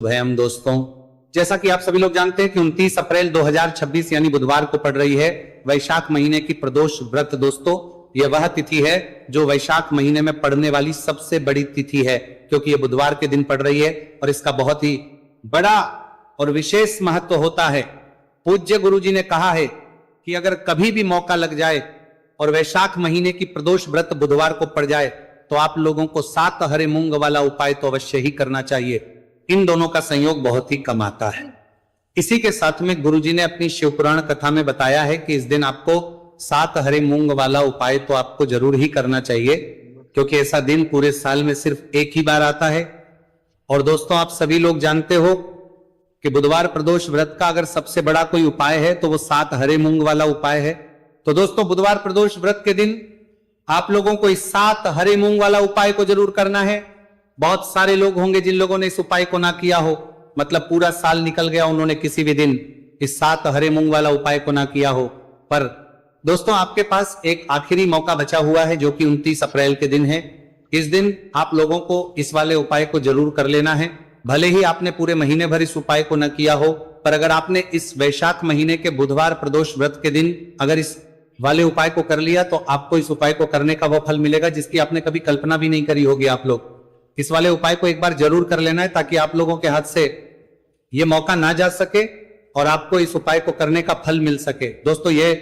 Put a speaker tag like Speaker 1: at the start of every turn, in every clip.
Speaker 1: भयम दोस्तों, जैसा कि आप सभी लोग जानते हैं कि 29 अप्रैल 2026 यानी बुधवार को पड़ रही है वैशाख महीने की प्रदोष व्रत। दोस्तों, यह वह तिथि है जो वैशाख महीने में पड़ने वाली सबसे बड़ी तिथि है, क्योंकि यह बुधवार के दिन पड़ रही है और इसका बहुत ही बड़ा और विशेष महत्व होता है। पूज्य गुरु जी ने कहा है कि अगर कभी भी मौका लग जाए और वैशाख महीने की प्रदोष व्रत बुधवार को पड़ जाए तो आप लोगों को 7 हरे मूंग वाला उपाय तो अवश्य ही करना चाहिए। इन दोनों का संयोग बहुत ही कम आता है। इसी के साथ में गुरुजी ने अपनी शिवपुराण कथा में बताया है कि इस दिन आपको 7 हरे मूंग वाला उपाय तो आपको जरूर ही करना चाहिए, क्योंकि ऐसा दिन पूरे साल में सिर्फ एक ही बार आता है। और दोस्तों, आप सभी लोग जानते हो कि बुधवार प्रदोष व्रत का अगर सबसे बड़ा कोई उपाय है तो वो 7 हरे मूंग वाला उपाय है। तो दोस्तों, बुधवार प्रदोष व्रत के दिन आप लोगों को इस 7 हरे मूंग वाला उपाय को जरूर करना है। बहुत सारे लोग होंगे जिन लोगों ने इस उपाय को ना किया हो, मतलब पूरा साल निकल गया, उन्होंने किसी भी दिन इस 7 हरे मूंग वाला उपाय को ना किया हो। पर दोस्तों, आपके पास एक आखिरी मौका बचा हुआ है जो कि 29 अप्रैल के दिन है। इस दिन आप लोगों को इस वाले उपाय को जरूर कर लेना है। भले ही आपने पूरे महीने भर इस उपाय को न किया हो, पर अगर आपने इस वैशाख महीने के बुधवार प्रदोष व्रत के दिन अगर इस वाले उपाय को कर लिया तो आपको इस उपाय को करने का वह फल मिलेगा जिसकी आपने कभी कल्पना भी नहीं करी होगी। आप लोग इस वाले उपाय को एक बार जरूर कर लेना है ताकि आप लोगों के हाथ से यह मौका ना जा सके और आपको इस उपाय को करने का फल मिल सके। दोस्तों, ये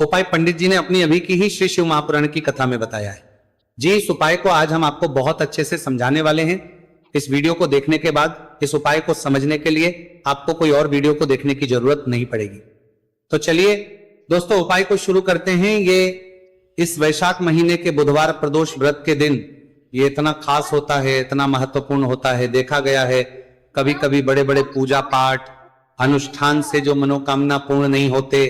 Speaker 1: उपाय पंडित जी ने अपनी अभी की ही श्री शिव महापुराण की कथा में बताया है जी। इस उपाय को आज हम आपको बहुत अच्छे से समझाने वाले हैं। इस वीडियो को देखने के बाद इस उपाय को समझने के लिए आपको कोई और वीडियो को देखने की जरूरत नहीं पड़ेगी। तो चलिए दोस्तों, उपाय को शुरू करते हैं। ये इस वैशाख महीने के बुधवार प्रदोष व्रत के दिन ये इतना खास होता है, इतना महत्वपूर्ण होता है। देखा गया है कभी कभी बड़े बड़े पूजा पाठ अनुष्ठान से जो मनोकामना पूर्ण नहीं होते,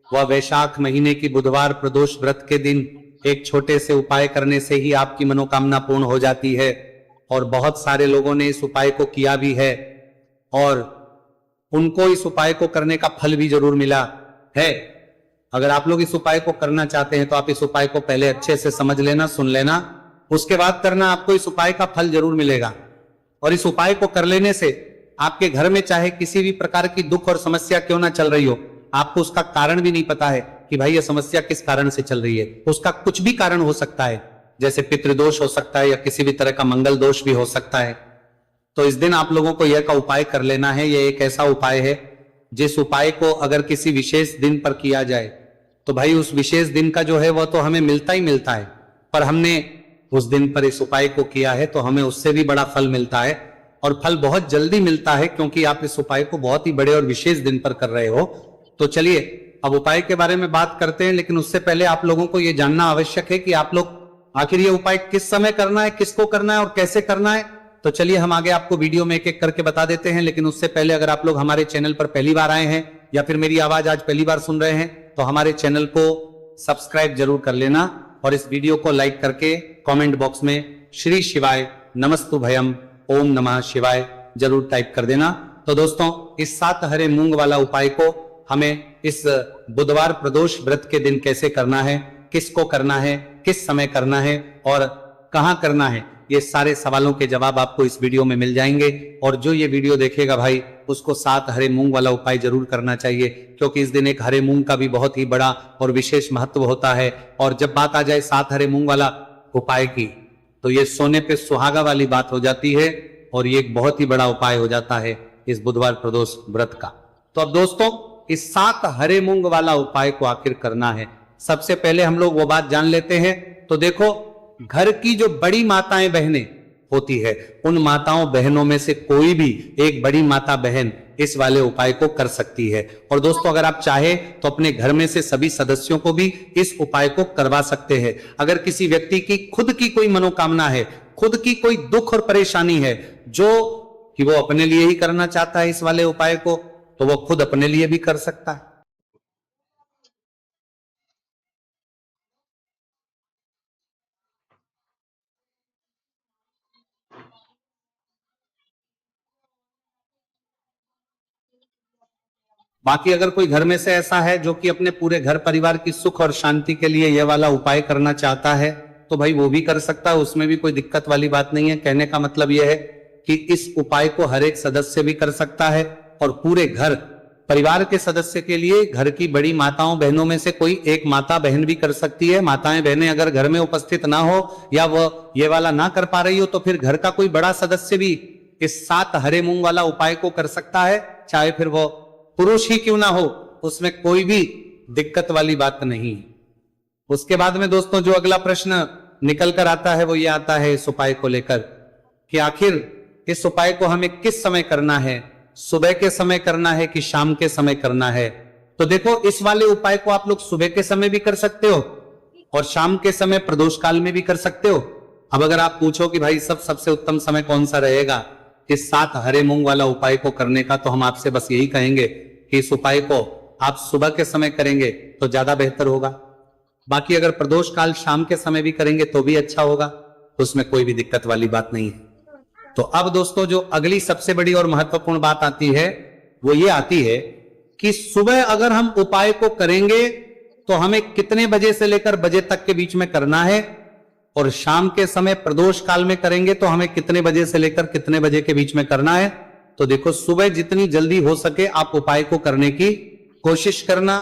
Speaker 1: वह वैशाख महीने की बुधवार प्रदोष व्रत के दिन एक छोटे से उपाय करने से ही आपकी मनोकामना पूर्ण हो जाती है। और बहुत सारे लोगों ने इस उपाय को किया भी है और उनको इस उपाय को करने का फल भी जरूर मिला है। अगर आप लोग इस उपाय को करना चाहते हैं तो आप इस उपाय को पहले अच्छे से समझ लेना, सुन लेना, उसके बाद करना। आपको इस उपाय का फल जरूर मिलेगा। और इस उपाय को कर लेने से आपके घर में चाहे किसी भी प्रकार की दुख और समस्या क्यों ना चल रही हो, आपको उसका कारण भी नहीं पता है कि भाई यह समस्या किस कारण से चल रही है। उसका कुछ भी कारण हो सकता है, जैसे पितृदोष हो सकता है या किसी भी तरह का मंगल दोष भी हो सकता है। तो इस दिन आप लोगों को यह का उपाय कर लेना है। यह एक ऐसा उपाय है जिस उपाय को अगर किसी विशेष दिन पर किया जाए तो भाई उस विशेष दिन का जो है वह तो हमें मिलता ही मिलता है, पर हमने उस दिन पर इस उपाय को किया है तो हमें उससे भी बड़ा फल मिलता है। और फल बहुत जल्दी मिलता है क्योंकि आप इस उपाय को बहुत ही बड़े और विशेष दिन पर कर रहे हो। तो चलिए अब उपाय के बारे में बात करते हैं, लेकिन उससे पहले आप लोगों को यह जानना आवश्यक है कि आप लोग आखिर ये उपाय किस समय करना है, किसको करना है और कैसे करना है। तो चलिए हम आगे आपको वीडियो में एक एक करके बता देते हैं। लेकिन उससे पहले अगर आप लोग हमारे चैनल पर पहली बार आए हैं या फिर मेरी आवाज आज पहली बार सुन रहे हैं तो हमारे चैनल को सब्सक्राइब जरूर कर लेना और इस वीडियो को लाइक करके कमेंट बॉक्स में श्री शिवाय नमस्तु भयम ओम नमः शिवाय जरूर टाइप कर देना। तो दोस्तों, इस 7 हरे मूंग वाला उपाय को हमें इस बुधवार प्रदोष व्रत के दिन कैसे करना है, किसको करना है, किस समय करना है और कहां करना है, ये सारे सवालों के जवाब आपको इस वीडियो में मिल जाएंगे। और जो ये वीडियो देखेगा भाई उसको 7 हरे मूंग वाला उपाय जरूर करना चाहिए, क्योंकि इस दिन एक हरे मूंग का भी बहुत ही बड़ा और विशेष महत्व होता है। और जब बात आ जाए 7 हरे मूंग वाला उपाय की तो ये सोने पे सुहागा वाली बात हो जाती है और ये एक बहुत ही बड़ा उपाय हो जाता है इस बुधवार प्रदोष व्रत का। तो अब दोस्तों, इस 7 हरे मूंग वाला उपाय को आखिर करना है, सबसे पहले हम लोग वो बात जान लेते हैं। तो देखो, घर की जो बड़ी माताएं बहनें होती है उन माताओं बहनों में से कोई भी एक बड़ी माता बहन इस वाले उपाय को कर सकती है। और दोस्तों, अगर आप चाहे तो अपने घर में से सभी सदस्यों को भी इस उपाय को करवा सकते हैं। अगर किसी व्यक्ति की खुद की कोई मनोकामना है, खुद की कोई दुख और परेशानी है जो कि वो अपने लिए ही करना चाहता है इस वाले उपाय को, तो वो खुद अपने लिए भी कर सकता है। बाकी अगर कोई घर में से ऐसा है जो कि अपने पूरे घर परिवार की सुख और शांति के लिए यह वाला उपाय करना चाहता है तो भाई वो भी कर सकता है, उसमें भी कोई दिक्कत वाली बात नहीं है। कहने का मतलब यह है कि इस उपाय को हर एक सदस्य भी कर सकता है और पूरे घर परिवार के सदस्य के लिए घर की बड़ी माताओं बहनों में से कोई एक माता बहन भी कर सकती है। माताएं बहनें अगर घर में उपस्थित ना हो या वो ये वाला ना कर पा रही हो तो फिर घर का कोई बड़ा सदस्य भी इस 7 हरे मूंग वाला उपाय को कर सकता है, चाहे फिर वो पुरुष ही क्यों ना हो, उसमें कोई भी दिक्कत वाली बात नहीं। उसके बाद में दोस्तों जो अगला प्रश्न निकल कर आता है वो ये आता है इस उपाय को लेकर कि आखिर इस उपाय को हमें किस समय करना है, सुबह के समय करना है कि शाम के समय करना है। तो देखो इस वाले उपाय को आप लोग सुबह के समय भी कर सकते हो और शाम के समय प्रदोष काल में भी कर सकते हो। अब अगर आप पूछो कि भाई सबसे उत्तम समय कौन सा रहेगा इस 7 हरे मूंग वाला उपाय को करने का, तो हम आपसे बस यही कहेंगे कि इस उपाय को आप सुबह के समय करेंगे तो ज्यादा बेहतर होगा। बाकी अगर प्रदोष काल शाम के समय भी करेंगे तो भी अच्छा होगा, उसमें कोई भी दिक्कत वाली बात नहीं है। तो अब दोस्तों जो अगली सबसे बड़ी और महत्वपूर्ण बात आती है वो ये आती है कि सुबह अगर हम उपाय को करेंगे तो हमें कितने बजे से लेकर बजे तक के बीच में करना है, और शाम के समय प्रदोष काल में करेंगे तो हमें कितने बजे से लेकर कितने बजे के बीच में करना है। तो देखो सुबह जितनी जल्दी हो सके आप उपाय को करने की कोशिश करना।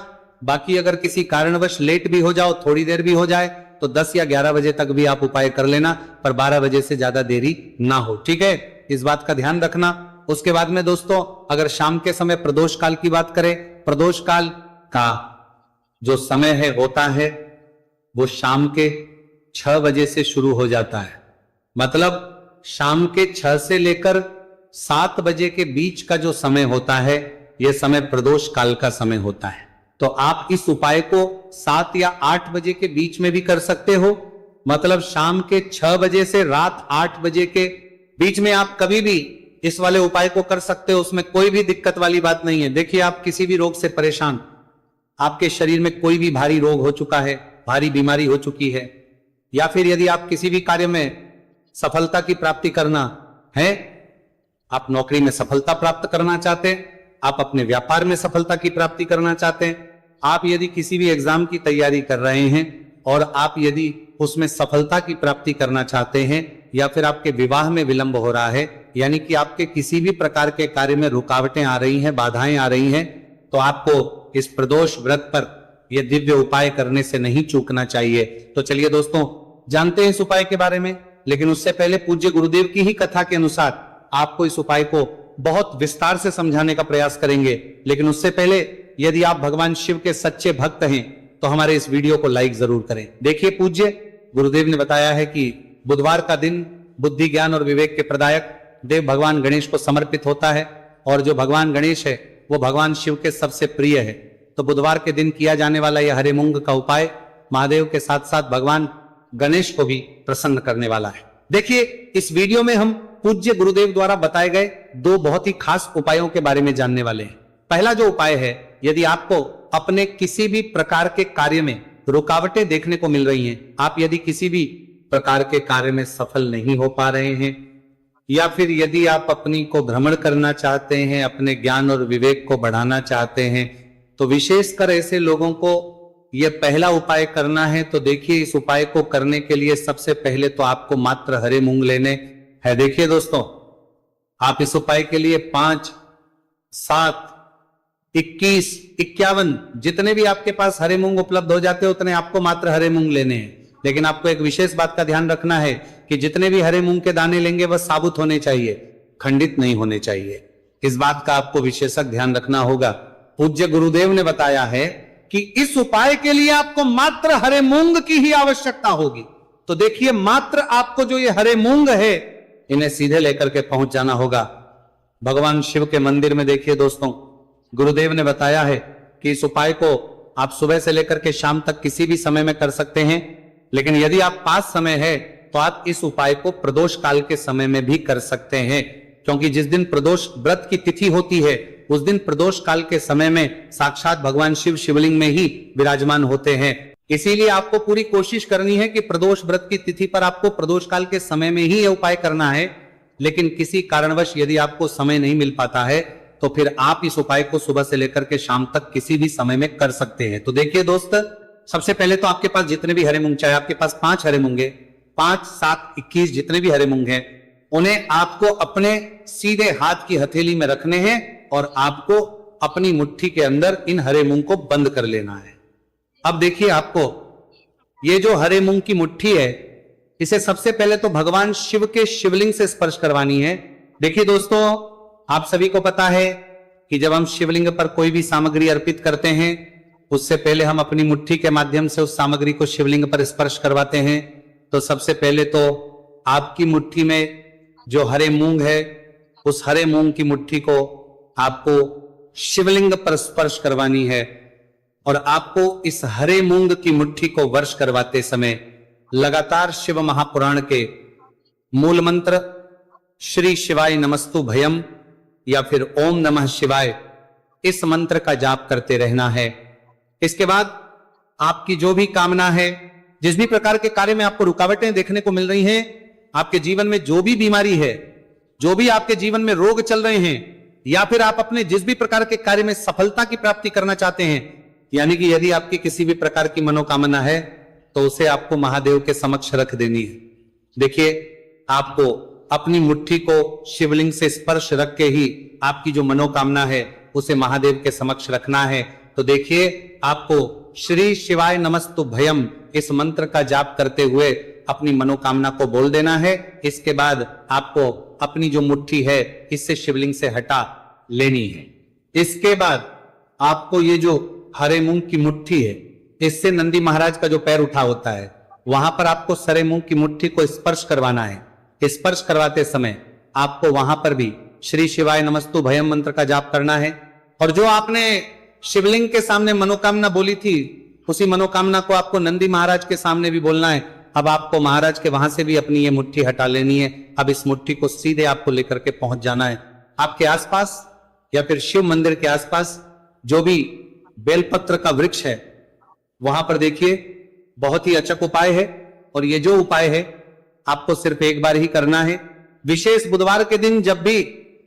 Speaker 1: बाकी अगर किसी कारणवश लेट भी हो जाओ, थोड़ी देर भी हो जाए, तो 10 या 11 बजे तक भी आप उपाय कर लेना, पर 12 बजे से ज्यादा देरी ना हो, ठीक है, इस बात का ध्यान रखना। उसके बाद में दोस्तों अगर शाम के समय प्रदोष काल की बात करें, प्रदोष काल का जो समय है होता है वो शाम के 6 बजे से शुरू हो जाता है। मतलब शाम के 6 से लेकर 7 बजे के बीच का जो समय होता है यह समय प्रदोष काल का समय होता है। तो आप इस उपाय को 7 या 8 बजे के बीच में भी कर सकते हो। मतलब शाम के 6 बजे से रात 8 बजे के बीच में आप कभी भी इस वाले उपाय को कर सकते हो, उसमें कोई भी दिक्कत वाली बात नहीं है। देखिए आप किसी भी रोग से परेशान, आपके शरीर में कोई भी भारी रोग हो चुका है, भारी बीमारी हो चुकी है, या फिर यदि आप किसी भी कार्य में सफलता की प्राप्ति करना है, आप नौकरी में सफलता प्राप्त करना चाहते हैं, आप अपने व्यापार में सफलता की प्राप्ति करना चाहते हैं, आप यदि किसी भी एग्जाम की तैयारी कर रहे हैं और आप यदि उसमें सफलता की प्राप्ति करना चाहते हैं, या फिर आपके विवाह में विलंब हो रहा है, यानी कि आपके किसी भी प्रकार के कार्य में रुकावटें आ रही हैं, बाधाएं आ रही हैं, तो आपको इस प्रदोष व्रत पर यह दिव्य उपाय करने से नहीं चूकना चाहिए। तो चलिए दोस्तों जानते हैं इस उपाय के बारे में, लेकिन उससे पहले पूज्य गुरुदेव की ही कथा के अनुसार आपको इस उपाय को बहुत विस्तार से समझाने का प्रयास करेंगे। लेकिन उससे पहले यदि आप भगवान शिव के सच्चे भक्त हैं तो हमारे इस वीडियो को लाइक जरूर करें। देखिए पूज्य गुरुदेव ने बताया है कि बुधवार का दिन बुद्धि ज्ञान और विवेक के प्रदायक देव भगवान गणेश को समर्पित होता है, और जो भगवान गणेश है वो भगवान शिव के सबसे प्रिय है। तो बुधवार के दिन किया जाने वाला यह हरे मूंग का उपाय महादेव के साथ साथ भगवान गणेश को भी प्रसन्न करने वाला है। देखिए इस वीडियो में हम पूज्य गुरुदेव द्वारा बताए गए 2 बहुत ही खास उपायों के बारे में जानने वाले हैं। पहला जो उपाय है, यदि आपको अपने किसी भी प्रकार के कार्य में रुकावटें देखने को मिल रही हैं, आप यदि किसी भी प्रकार के कार्य में सफल नहीं हो पा रहे हैं, या फिर यदि आप अपनी को भ्रमण करना चाहते हैं, अपने ज्ञान और विवेक को बढ़ाना चाहते हैं, तो विशेषकर ऐसे लोगों को यह पहला उपाय करना है। तो देखिए इस उपाय को करने के लिए सबसे पहले तो आपको मात्र हरे मूंग लेने है। देखिए दोस्तों आप इस उपाय के लिए 5, 7, 21, 51 जितने भी आपके पास हरे मूंग उपलब्ध हो जाते हैं उतने आपको मात्र हरे मूंग लेने हैं। लेकिन आपको एक विशेष बात का ध्यान रखना है कि जितने भी हरे मूंग के दाने लेंगे वह साबुत होने चाहिए, खंडित नहीं होने चाहिए। इस बात का आपको विशेषक ध्यान रखना होगा। पूज्य गुरुदेव ने बताया है कि इस उपाय के लिए आपको मात्र हरे मूंग की ही आवश्यकता होगी। तो देखिए मात्र आपको जो ये हरे मूंग है इन्हें सीधे लेकर के पहुंच जाना होगा भगवान शिव के मंदिर में। देखिए दोस्तों गुरुदेव ने बताया है कि इस उपाय को आप सुबह से लेकर के शाम तक किसी भी समय में कर सकते हैं, लेकिन यदि आप पास समय है तो आप इस उपाय को प्रदोष काल के समय में भी कर सकते हैं, क्योंकि जिस दिन प्रदोष व्रत की तिथि होती है उस दिन प्रदोष काल के समय में साक्षात भगवान शिव शिवलिंग में ही विराजमान होते हैं। इसीलिए आपको पूरी कोशिश करनी है कि प्रदोष व्रत की तिथि पर आपको प्रदोष काल के समय में ही यह उपाय करना है। लेकिन किसी कारणवश यदि आपको समय नहीं मिल पाता है तो फिर आप इस उपाय को सुबह से लेकर के शाम तक किसी भी समय में कर सकते हैं। तो देखिए दोस्त सबसे पहले तो आपके पास जितने भी हरे मूंग, चाहे आपके पास 5 हरे मूंगे, 5, 7, 21 जितने भी हरे मूंग हैं, उन्हें आपको अपने सीधे हाथ की हथेली में रखने हैं और आपको अपनी मुट्ठी के अंदर इन हरे मूंग को बंद कर लेना है। अब देखिए, आपको ये जो हरे मूंग की मुट्ठी है, इसे सबसे पहले तो भगवान शिव के शिवलिंग से स्पर्श करवानी है। देखिए दोस्तों, आप सभी को पता है कि जब हम शिवलिंग पर कोई भी सामग्री अर्पित करते हैं, उससे पहले हम अपनी मुट्ठी के माध्यम से उस सामग्री को शिवलिंग पर स्पर्श करवाते हैं। तो सबसे पहले तो आपकी मुट्ठी में जो हरे मूंग है, उस हरे मूंग की मुट्ठी को आपको शिवलिंग पर स्पर्श करवानी है और आपको इस हरे मूंग की मुट्ठी को वर्ष करवाते समय लगातार शिव महापुराण के मूल मंत्र श्री शिवाय नमस्तु भयम या फिर ओम नमः शिवाय, इस मंत्र का जाप करते रहना है। इसके बाद आपकी जो भी कामना है, जिस भी प्रकार के कार्य में आपको रुकावटें देखने को मिल रही हैं, आपके जीवन में जो भी बीमारी है, जो भी आपके जीवन में रोग चल रहे हैं, या फिर आप अपने जिस भी प्रकार के कार्य में सफलता की प्राप्ति करना चाहते हैं, यानी कि यदि आपकी किसी भी प्रकार की मनोकामना है तो उसे आपको महादेव के समक्ष रख देनी है। देखिए, आपको अपनी मुट्ठी को शिवलिंग से स्पर्श रख के ही आपकी जो मनोकामना है उसे महादेव के समक्ष रखना है। तो देखिए, आपको श्री शिवाय नमस्तु भयम इस मंत्र का जाप करते हुए अपनी मनोकामना को बोल देना है। इसके बाद आपको अपनी जो मुट्ठी है इससे शिवलिंग से हटा लेनी है। इसके बाद आपको ये जो हरे मूंग की मुट्ठी है, इससे नंदी महाराज का जो पैर उठा होता है, वहां पर आपको हरे मूंग की मुट्ठी को स्पर्श करवाना है। स्पर्श करवाते समय आपको वहां पर भी श्री शिवाय नमस्तु भयम मंत्र का जाप करना है और जो आपने शिवलिंग के सामने मनोकामना बोली थी, उसी मनोकामना को आपको नंदी महाराज के सामने भी बोलना है। अब आपको महाराज के वहां से भी अपनी ये मुट्ठी हटा लेनी है। अब इस मुट्ठी को सीधे आपको लेकर के पहुंच जाना है। आपके आसपास या फिर शिव मंदिर के आसपास जो भी बेलपत्र का वृक्ष है, वहां पर देखिए, बहुत ही अचक उपाय है और ये जो उपाय है आपको सिर्फ एक बार ही करना है। विशेष बुधवार के दिन जब भी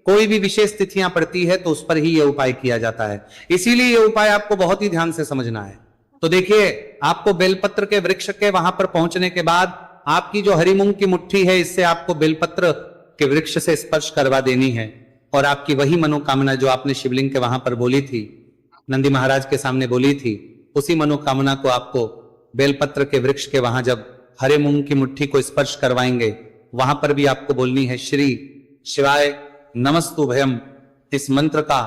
Speaker 1: कोई भी विशेष तिथियां पड़ती है तो उस पर ही यह उपाय किया जाता है, इसीलिए यह उपाय आपको बहुत ही ध्यान से समझना है। तो देखिए, आपको बेलपत्र के वृक्ष के वहां पर पहुंचने के बाद आपकी जो हरी मूंग की मुट्ठी है, इससे आपको बेलपत्र के वृक्ष से स्पर्श करवा देनी है और आपकी वही मनोकामना जो आपने शिवलिंग के वहां पर बोली थी, नंदी महाराज के सामने बोली थी, उसी मनोकामना को आपको बेलपत्र के वृक्ष के वहां जब हरे मूंग की मुट्ठी को स्पर्श करवाएंगे, वहां पर भी आपको बोलनी है श्री शिवाय नमस्तु भयम। इस मंत्र का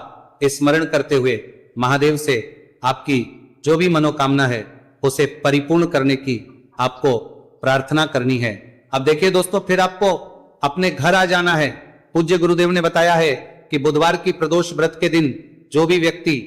Speaker 1: स्मरण करते हुए महादेव से आपकी जो भी मनोकामना है उसे परिपूर्ण करने की आपको प्रार्थना करनी है। अब देखिए दोस्तों, फिर आपको अपने घर आ जाना है। पूज्य गुरुदेव ने बताया है कि बुधवार की प्रदोष व्रत के दिन जो भी व्यक्ति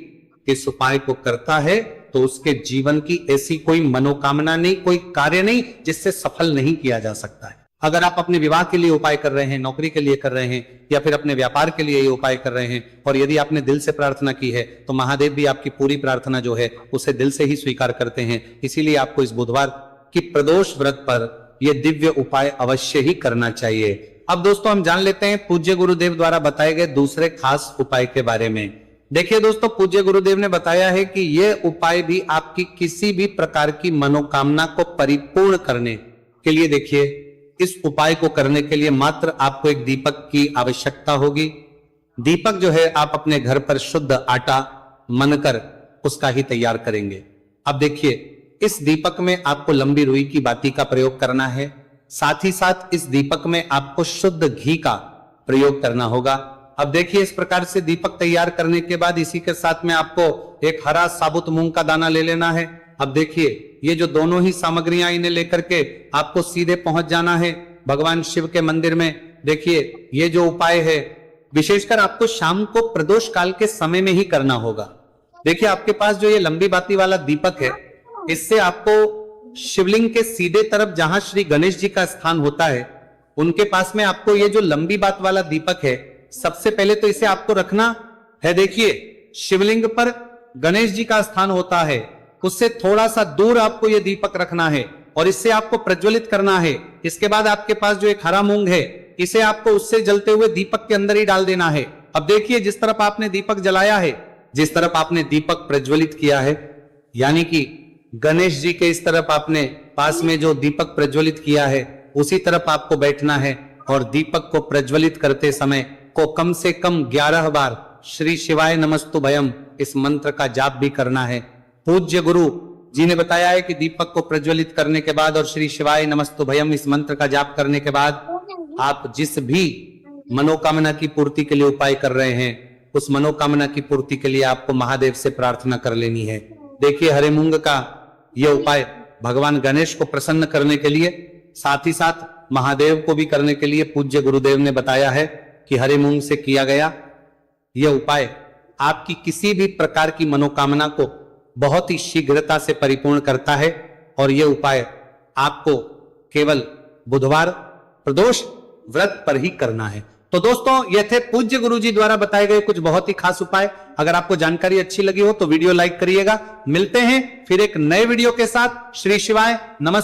Speaker 1: इस उपाय को करता है तो उसके जीवन की ऐसी कोई मनोकामना नहीं, कोई कार्य नहीं जिससे सफल नहीं किया जा सकता है। अगर आप अपने विवाह के लिए उपाय कर रहे हैं, नौकरी के लिए कर रहे हैं या फिर अपने व्यापार के लिए ये उपाय कर रहे हैं और यदि आपने दिल से प्रार्थना की है तो महादेव भी आपकी पूरी प्रार्थना जो है उसे दिल से ही स्वीकार करते हैं। इसीलिए आपको इस बुधवार की प्रदोष व्रत पर यह दिव्य उपाय अवश्य ही करना चाहिए। अब दोस्तों, हम जान लेते हैं पूज्य गुरुदेव द्वारा बताए गए दूसरे खास उपाय के बारे में। देखिए दोस्तों, पूज्य गुरुदेव ने बताया है कि यह उपाय भी आपकी किसी भी प्रकार की मनोकामना को परिपूर्ण करने के लिए, देखिए, इस उपाय को करने के लिए मात्र आपको एक दीपक की आवश्यकता होगी। दीपक जो है आप अपने घर पर शुद्ध आटा मनकर उसका ही तैयार करेंगे। अब देखिए, इस दीपक में आपको लंबी रुई की बाती का प्रयोग करना है। साथ ही साथ इस दीपक में आपको शुद्ध घी का प्रयोग करना होगा। अब देखिए, इस प्रकार से दीपक तैयार करने के बाद इसी के साथ में आपको एक हरा साबुत मूंग का दाना ले लेना है। अब देखिए, ये जो दोनों ही सामग्रियां, इन्हें लेकर के आपको सीधे पहुंच जाना है भगवान शिव के मंदिर में। देखिए, ये जो उपाय है विशेषकर आपको शाम को प्रदोष काल के समय में ही करना होगा। देखिए, आपके पास जो ये लंबी बाती वाला दीपक है, इससे आपको शिवलिंग के सीधे तरफ जहां श्री गणेश जी का स्थान होता है, उनके पास में आपको ये जो लंबी बात वाला दीपक है, सबसे पहले तो इसे आपको रखना है। देखिए, शिवलिंग पर गणेश जी का स्थान होता है, उससे थोड़ा सा दूर आपको यह दीपक रखना है और इससे आपको प्रज्वलित करना है। इसके बाद आपके पास जो एक हरा मूंग है, इसे आपको उससे जलते हुए दीपक के अंदर ही डाल देना है। अब देखिए, जिस तरफ आपने दीपक जलाया है, जिस तरफ आपने दीपक प्रज्वलित किया है, यानी कि गणेश जी के इस तरफ आपने पास में जो दीपक प्रज्वलित किया है, उसी तरफ आपको बैठना है और दीपक को प्रज्वलित करते समय को कम से कम 11 बार श्री शिवाय नमस्तुभयम इस मंत्र का जाप भी करना है। पूज्य गुरु जी ने बताया है कि दीपक को प्रज्वलित करने के बाद और श्री शिवाय नमस्तुभयम इस मंत्र का जाप करने के बाद आप जिस भी मनोकामना की पूर्ति के लिए उपाय कर रहे हैं, उस मनोकामना की पूर्ति के लिए आपको महादेव से प्रार्थना कर लेनी है। देखिए, हरे मूंग का यह उपाय भगवान गणेश को प्रसन्न करने के लिए, साथ ही साथ महादेव को भी करने के लिए पूज्य गुरुदेव ने बताया है कि हरे मूंग से किया गया यह उपाय आपकी किसी भी प्रकार की मनोकामना को बहुत ही शीघ्रता से परिपूर्ण करता है। और यह उपाय आपको केवल बुधवार प्रदोष व्रत पर ही करना है। तो दोस्तों, ये थे पूज्य गुरुजी द्वारा बताए गए कुछ बहुत ही खास उपाय। अगर आपको जानकारी अच्छी लगी हो तो वीडियो लाइक करिएगा। मिलते हैं फिर एक नए वीडियो के साथ। श्री शिवाय नमस्ते।